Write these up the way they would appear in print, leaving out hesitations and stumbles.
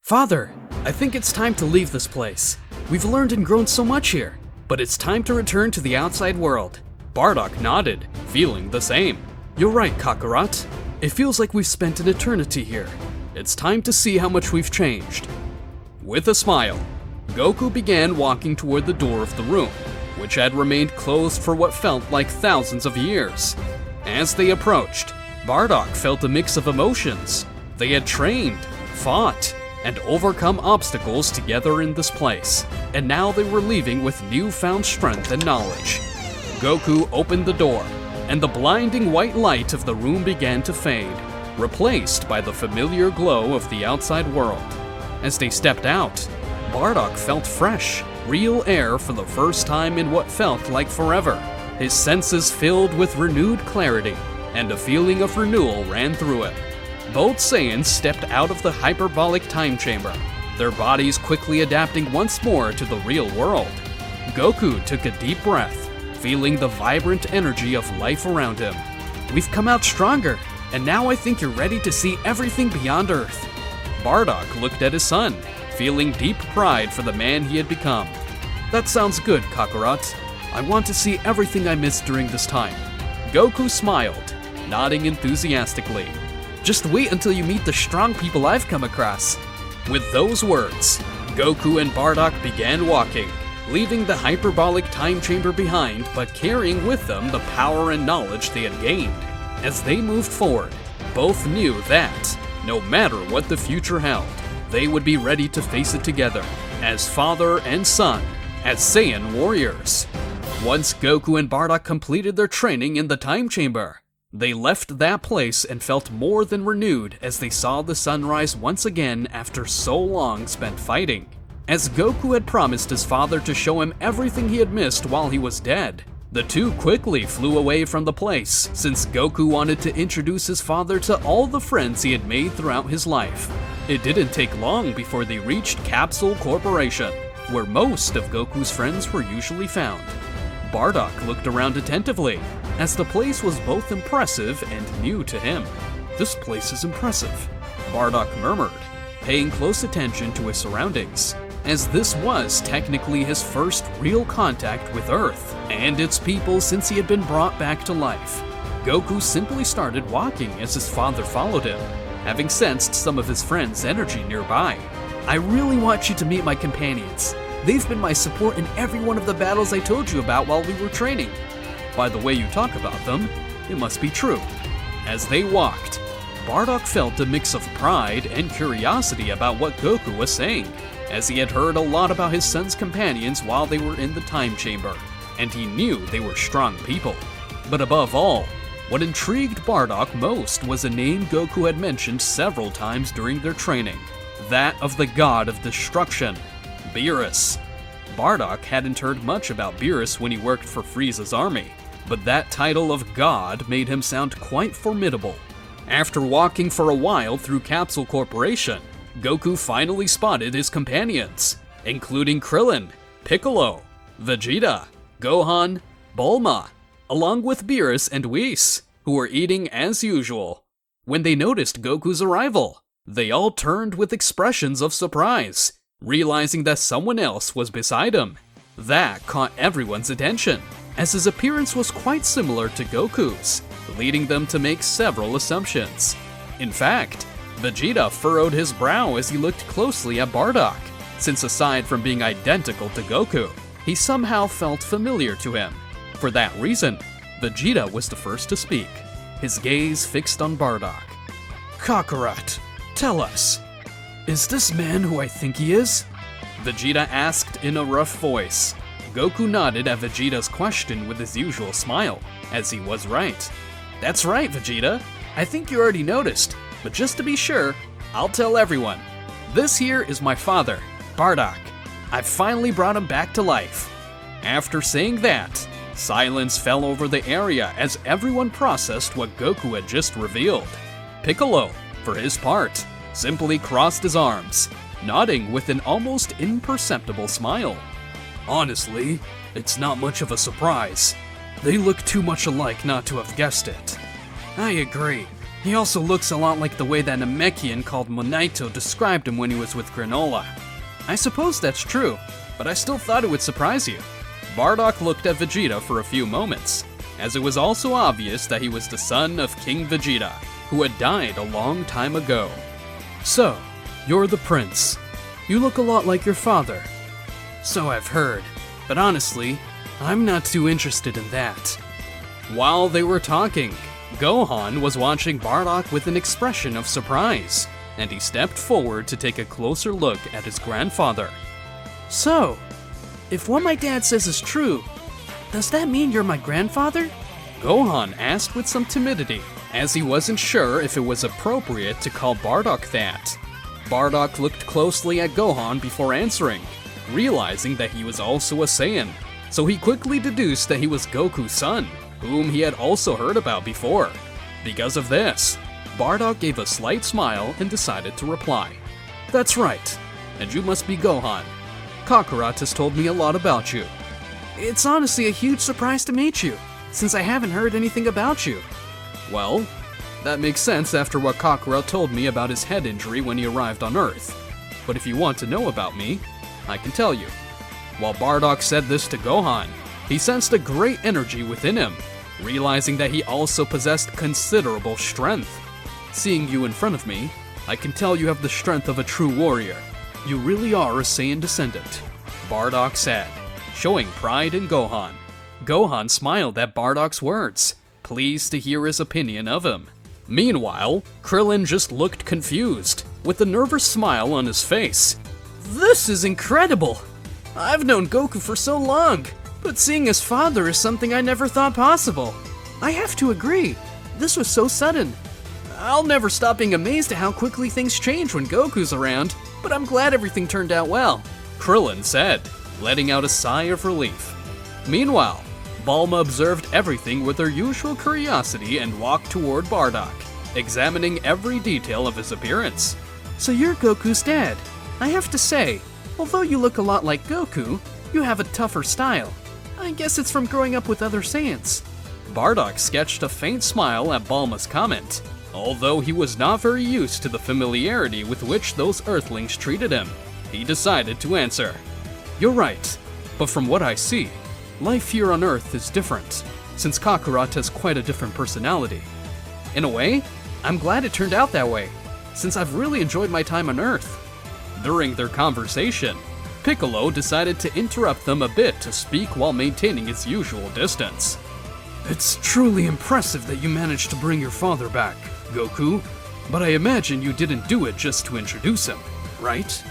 Father, I think it's time to leave this place. We've learned and grown so much here, but it's time to return to the outside world. Bardock nodded, feeling the same. You're right, Kakarot. It feels like we've spent an eternity here. It's time to see how much we've changed. With a smile, Goku began walking toward the door of the room, which had remained closed for what felt like thousands of years. As they approached, Bardock felt a mix of emotions. They had trained, fought, and overcome obstacles together in this place, and now they were leaving with newfound strength and knowledge. Goku opened the door, and the blinding white light of the room began to fade, replaced by the familiar glow of the outside world. As they stepped out, Bardock felt fresh, real air for the first time in what felt like forever. His senses filled with renewed clarity, and a feeling of renewal ran through him. Both Saiyans stepped out of the Hyperbolic Time Chamber, their bodies quickly adapting once more to the real world. Goku took a deep breath, feeling the vibrant energy of life around him. We've come out stronger, and now I think you're ready to see everything beyond Earth. Bardock looked at his son, feeling deep pride for the man he had become. That sounds good, Kakarot. I want to see everything I missed during this time. Goku smiled, nodding enthusiastically. Just wait until you meet the strong people I've come across. With those words, Goku and Bardock began walking, leaving the Hyperbolic Time Chamber behind, but carrying with them the power and knowledge they had gained. As they moved forward, both knew that, no matter what the future held, they would be ready to face it together, as father and son, as Saiyan warriors. Once Goku and Bardock completed their training in the Time Chamber, they left that place and felt more than renewed as they saw the sunrise once again after so long spent fighting. As Goku had promised his father to show him everything he had missed while he was dead, the two quickly flew away from the place, since Goku wanted to introduce his father to all the friends he had made throughout his life. It didn't take long before they reached Capsule Corporation, where most of Goku's friends were usually found. Bardock looked around attentively, as the place was both impressive and new to him. This place is impressive, Bardock murmured, paying close attention to his surroundings, as this was technically his first real contact with Earth and its people since he had been brought back to life. Goku simply started walking as his father followed him, having sensed some of his friends' energy nearby. I really want you to meet my companions. They've been my support in every one of the battles I told you about while we were training. By the way you talk about them, it must be true. As they walked, Bardock felt a mix of pride and curiosity about what Goku was saying, as he had heard a lot about his son's companions while they were in the Time Chamber, and he knew they were strong people. But above all, what intrigued Bardock most was a name Goku had mentioned several times during their training, that of the God of Destruction, Beerus. Bardock hadn't heard much about Beerus when he worked for Frieza's army, but that title of God made him sound quite formidable. After walking for a while through Capsule Corporation, Goku finally spotted his companions, including Krillin, Piccolo, Vegeta, Gohan, Bulma, along with Beerus and Whis, who were eating as usual. When they noticed Goku's arrival, they all turned with expressions of surprise, realizing that someone else was beside him. That caught everyone's attention, as his appearance was quite similar to Goku's, leading them to make several assumptions. In fact, Vegeta furrowed his brow as he looked closely at Bardock, since aside from being identical to Goku, he somehow felt familiar to him. For that reason, Vegeta was the first to speak, his gaze fixed on Bardock. Kakarot, tell us, is this man who I think he is? Vegeta asked in a rough voice. Goku nodded at Vegeta's question with his usual smile, as he was right. That's right, Vegeta. I think you already noticed, but just to be sure, I'll tell everyone. This here is my father, Bardock. I've finally brought him back to life. After saying that, silence fell over the area as everyone processed what Goku had just revealed. Piccolo, for his part, simply crossed his arms, nodding with an almost imperceptible smile. Honestly, it's not much of a surprise. They look too much alike not to have guessed it. I agree. He also looks a lot like the way that Namekian called Monaito described him when he was with Granola. I suppose that's true, but I still thought it would surprise you. Bardock looked at Vegeta for a few moments, as it was also obvious that he was the son of King Vegeta, who had died a long time ago. So, you're the prince. You look a lot like your father. So I've heard, but honestly, I'm not too interested in that. While they were talking, Gohan was watching Bardock with an expression of surprise, and he stepped forward to take a closer look at his grandfather. So, if what my dad says is true, does that mean you're my grandfather? Gohan asked with some timidity, as he wasn't sure if it was appropriate to call Bardock that. Bardock looked closely at Gohan before answering, realizing that he was also a Saiyan, so he quickly deduced that he was Goku's son, whom he had also heard about before. Because of this, Bardock gave a slight smile and decided to reply. That's right, and you must be Gohan. Kakarot has told me a lot about you. It's honestly a huge surprise to meet you, since I haven't heard anything about you. Well, that makes sense after what Kakarot told me about his head injury when he arrived on Earth. But if you want to know about me, I can tell you. While Bardock said this to Gohan, he sensed a great energy within him, realizing that he also possessed considerable strength. Seeing you in front of me, I can tell you have the strength of a true warrior. You really are a Saiyan descendant, Bardock said, showing pride in Gohan. Gohan smiled at Bardock's words, pleased to hear his opinion of him. Meanwhile, Krillin just looked confused, with a nervous smile on his face. This is incredible! I've known Goku for so long, but seeing his father is something I never thought possible. I have to agree, this was so sudden. I'll never stop being amazed at how quickly things change when Goku's around, but I'm glad everything turned out well, Krillin said, letting out a sigh of relief. Meanwhile, Bulma observed everything with her usual curiosity and walked toward Bardock, examining every detail of his appearance. So you're Goku's dad. I have to say, although you look a lot like Goku, you have a tougher style. I guess it's from growing up with other Saiyans. Bardock sketched a faint smile at Bulma's comment, although he was not very used to the familiarity with which those Earthlings treated him. He decided to answer. You're right, but from what I see, life here on Earth is different, since Kakarot has quite a different personality. In a way, I'm glad it turned out that way, since I've really enjoyed my time on Earth. During their conversation, Piccolo decided to interrupt them a bit to speak while maintaining its usual distance. It's truly impressive that you managed to bring your father back, Goku, but I imagine you didn't do it just to introduce him, right?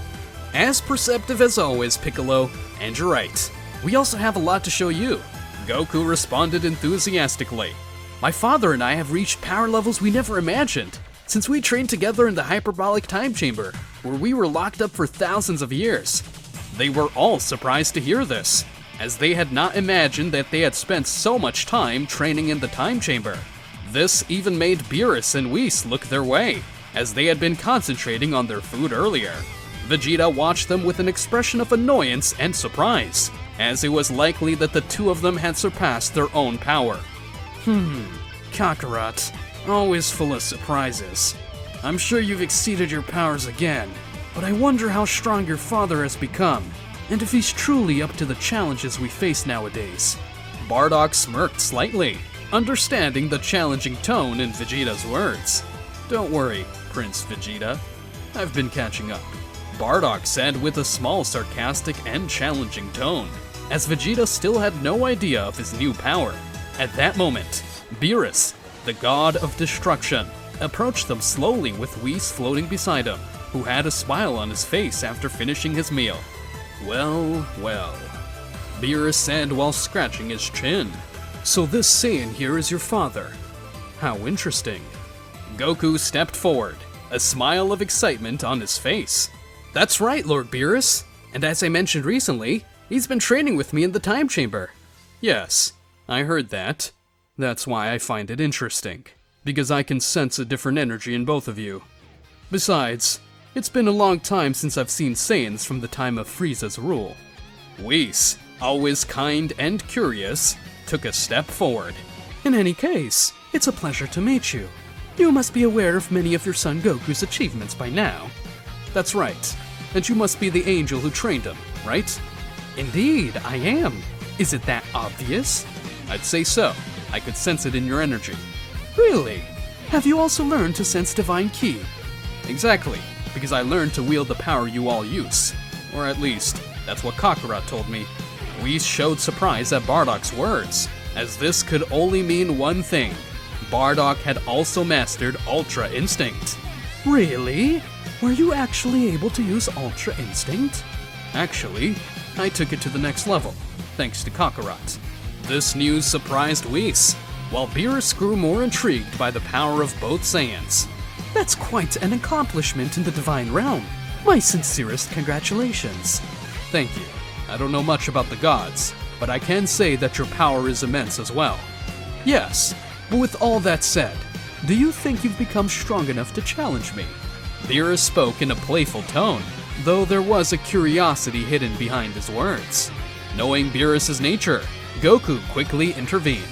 As perceptive as always, Piccolo, and you're right. We also have a lot to show you, Goku responded enthusiastically. My father and I have reached power levels we never imagined, since we trained together in the Hyperbolic Time Chamber, where we were locked up for thousands of years. They were all surprised to hear this, as they had not imagined that they had spent so much time training in the Time Chamber. This even made Beerus and Whis look their way, as they had been concentrating on their food earlier. Vegeta watched them with an expression of annoyance and surprise, as it was likely that the two of them had surpassed their own power. Kakarot, always full of surprises. I'm sure you've exceeded your powers again, but I wonder how strong your father has become, and if he's truly up to the challenges we face nowadays. Bardock smirked slightly, understanding the challenging tone in Vegeta's words. Don't worry, Prince Vegeta. I've been catching up, Bardock said with a small sarcastic and challenging tone, as Vegeta still had no idea of his new power. At that moment, Beerus, the god of destruction, approached them slowly with Whis floating beside him, who had a smile on his face after finishing his meal. Well, well, Beerus said while scratching his chin. So this Saiyan here is your father. How interesting. Goku stepped forward, a smile of excitement on his face. That's right, Lord Beerus, and as I mentioned recently, he's been training with me in the Time Chamber. Yes, I heard that. That's why I find it interesting, because I can sense a different energy in both of you. Besides, it's been a long time since I've seen Saiyans from the time of Frieza's rule. Whis, always kind and curious, took a step forward. In any case, it's a pleasure to meet you. You must be aware of many of your son Goku's achievements by now. That's right. And you must be the angel who trained him, right? Indeed, I am. Is it that obvious? I'd say so. I could sense it in your energy. Really? Have you also learned to sense divine ki? Exactly, because I learned to wield the power you all use. Or at least, that's what Kakarot told me. Whis showed surprise at Bardock's words, as this could only mean one thing. Bardock had also mastered Ultra Instinct. Really? Were you actually able to use Ultra Instinct? Actually, I took it to the next level, thanks to Kakarot. This news surprised Whis, while Beerus grew more intrigued by the power of both Saiyans. That's quite an accomplishment in the divine realm. My sincerest congratulations. Thank you. I don't know much about the gods, but I can say that your power is immense as well. Yes, but with all that said, do you think you've become strong enough to challenge me? Beerus spoke in a playful tone, though there was a curiosity hidden behind his words. Knowing Beerus's nature, Goku quickly intervened.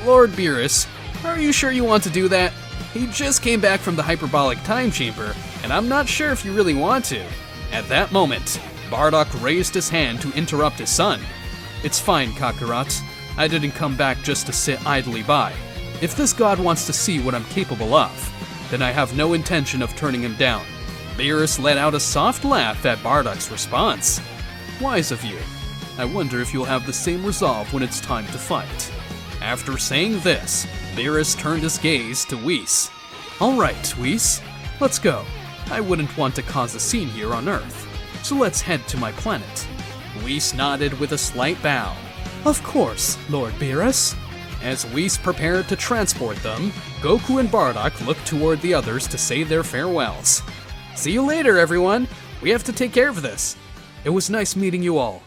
Lord Beerus, are you sure you want to do that? He just came back from the Hyperbolic Time Chamber, and I'm not sure if you really want to. At that moment, Bardock raised his hand to interrupt his son. It's fine, Kakarot. I didn't come back just to sit idly by. If this god wants to see what I'm capable of, then I have no intention of turning him down. Beerus let out a soft laugh at Bardock's response. Wise of you. I wonder if you'll have the same resolve when it's time to fight. After saying this, Beerus turned his gaze to Whis. Alright, Whis, let's go. I wouldn't want to cause a scene here on Earth, so let's head to my planet. Whis nodded with a slight bow. Of course, Lord Beerus. As Whis prepared to transport them, Goku and Bardock looked toward the others to say their farewells. See you later, everyone. We have to take care of this. It was nice meeting you all.